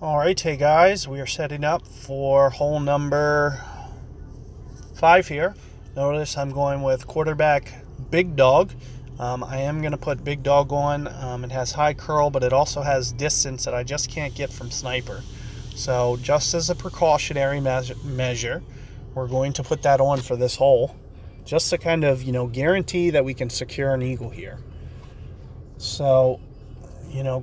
All right, hey guys, we are setting up for hole number 5 here. Notice I'm going with quarterback Big Dog. I am going to put Big Dog on. It has high curl, but it also has distance that I just can't get from Sniper. So just as a precautionary measure, we're going to put that on for this hole, just to kind of, guarantee that we can secure an eagle here. So,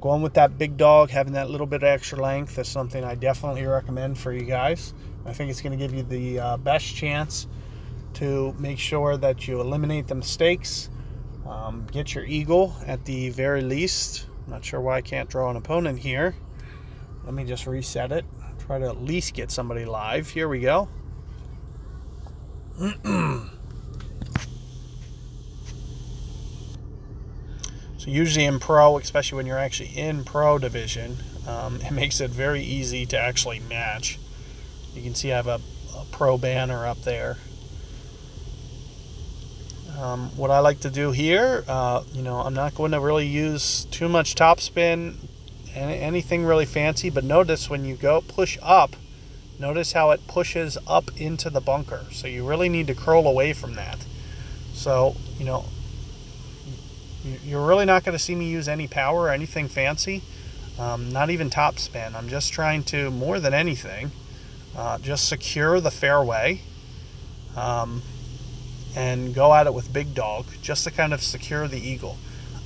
going with that Big Dog, having that little bit of extra length is something I definitely recommend for you guys. I think it's going to give you the best chance to make sure that you eliminate the mistakes, get your eagle at the very least. I'm not sure why I can't draw an opponent here. Let me just reset it. Try to at least get somebody live. Here we go. So usually in pro, especially when you're actually in pro division, it makes it very easy to actually match. You can see I have a pro banner up there. What I like to do here, I'm not going to really use too much topspin, anything really fancy, but notice when you go push up, notice how it pushes up into the bunker. So you really need to curl away from that. So, you're really not going to see me use any power or anything fancy, not even topspin. I'm just trying to, more than anything, just secure the fairway and go at it with Big Dog just to kind of secure the eagle.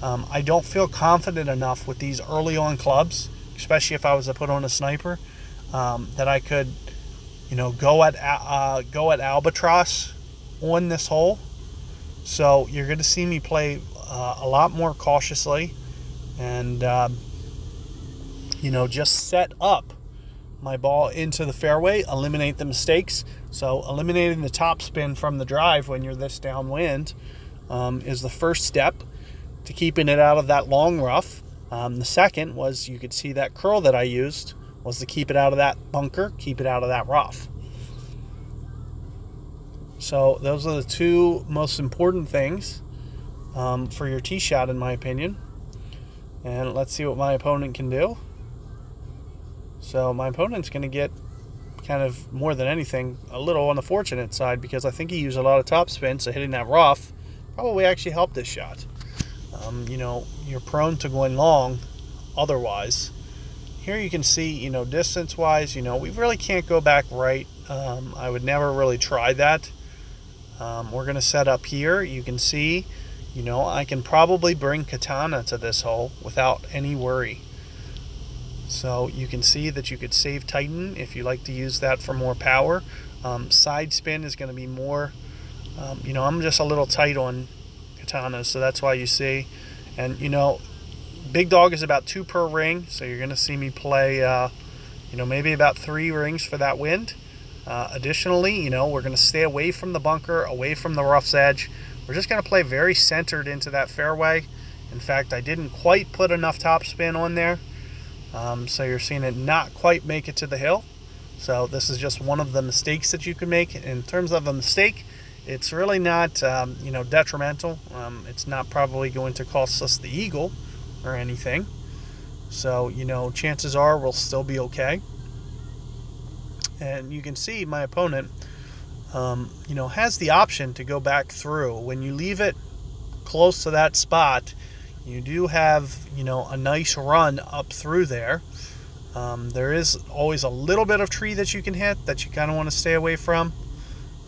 I don't feel confident enough with these early on clubs, especially if I was to put on a Sniper, that I could, go at Albatross on this hole. So you're going to see me play a lot more cautiously and, just set up my ball into the fairway, eliminate the mistakes. So eliminating the topspin from the drive when you're this downwind is the first step to keeping it out of that long rough. The second was, you could see that curl that I used was to keep it out of that bunker, keep it out of that rough. So those are the two most important things for your tee shot, in my opinion. And let's see what my opponent can do. So my opponent's going to get, kind of more than anything, a little on the fortunate side, because I think he used a lot of topspin, so hitting that rough probably actually helped this shot. You're prone to going long otherwise. Here you can see, distance-wise, we really can't go back right. I would never really try that. We're going to set up here. You can see, I can probably bring Katana to this hole without any worry. So you can see that you could save Titan if you like to use that for more power. Side spin is going to be more, I'm just a little tight on Katana, so that's why you see. And, Big Dog is about 2 per ring, so you're going to see me play, maybe about 3 rings for that wind. Additionally, we're going to stay away from the bunker, away from the rough's edge. We're just going to play very centered into that fairway. In fact, I didn't quite put enough topspin on there. So you're seeing it not quite make it to the hill. So this is just one of the mistakes that you can make. In terms of a mistake, it's really not, detrimental. It's not probably going to cost us the eagle or anything. So, chances are we'll still be okay. And you can see my opponent, has the option to go back through. When you leave it close to that spot, you do have, a nice run up through there. There is always a little bit of tree that you can hit that you kind of want to stay away from.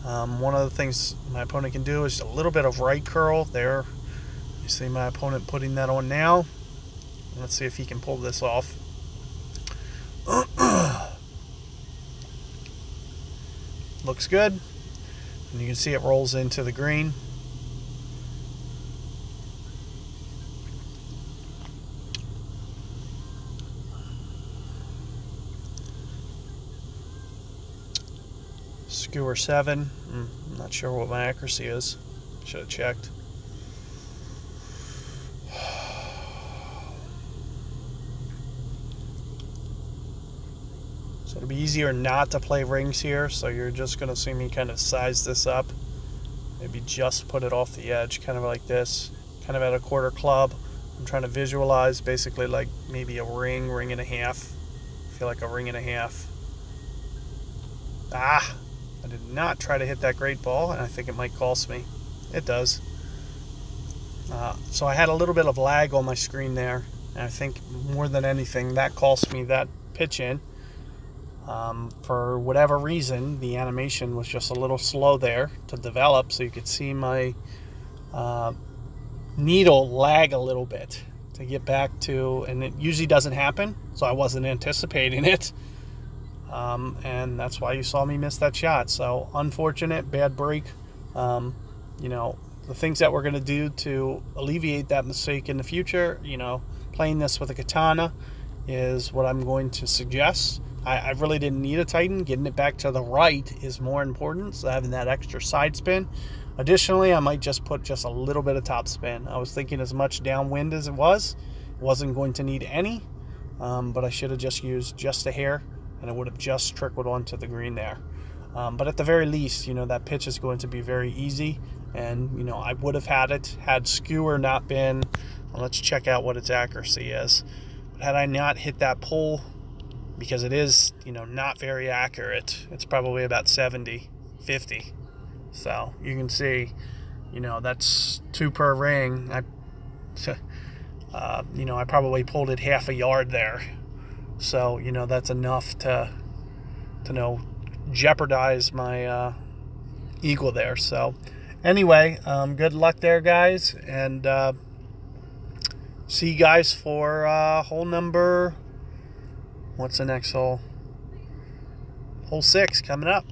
One of the things my opponent can do is a little bit of right curl there. You see my opponent putting that on now. Let's see if he can pull this off. Looks good. And you can see it rolls into the green. Skewer 7. I'm not sure what my accuracy is. Should have checked. So it'll be easier not to play rings here, so you're just going to see me kind of size this up. Maybe just put it off the edge, kind of like this, kind of at a quarter club. I'm trying to visualize basically like maybe a ring, ring and a half. feel like a ring and a half. Ah, I did not try to hit that great ball, and I think it might cost me. It does. So I had a little bit of lag on my screen there, and I think more than anything that cost me that pitch in. For whatever reason, the animation was just a little slow there to develop, so you could see my needle lag a little bit to get back to, and it usually doesn't happen, so I wasn't anticipating it. And that's why you saw me miss that shot. So unfortunate, bad break. You know, the things that we're going to do to alleviate that mistake in the future, you know, playing this with a katana is what I'm going to suggest. I really didn't need a Titan. Getting it back to the right is more important, so having that extra side spin. Additionally, I might just put just a little bit of top spin. I was thinking as much downwind as it wasn't going to need any, but I should have just used just a hair, and it would have just trickled onto the green there. But at the very least, you know, that pitch is going to be very easy, and, you know, I would have had it had skewer not been, well, let's check out what its accuracy is. But had I not hit that pull, because it is, you know, not very accurate, it's probably about 70, 50. So you can see, you know, that's 2 per ring. You know, I probably pulled it half a yard there. So, you know, that's enough to you know, jeopardize my eagle there. So anyway, good luck there, guys, and see you guys for hole number, what's the next hole? Hole 6 coming up.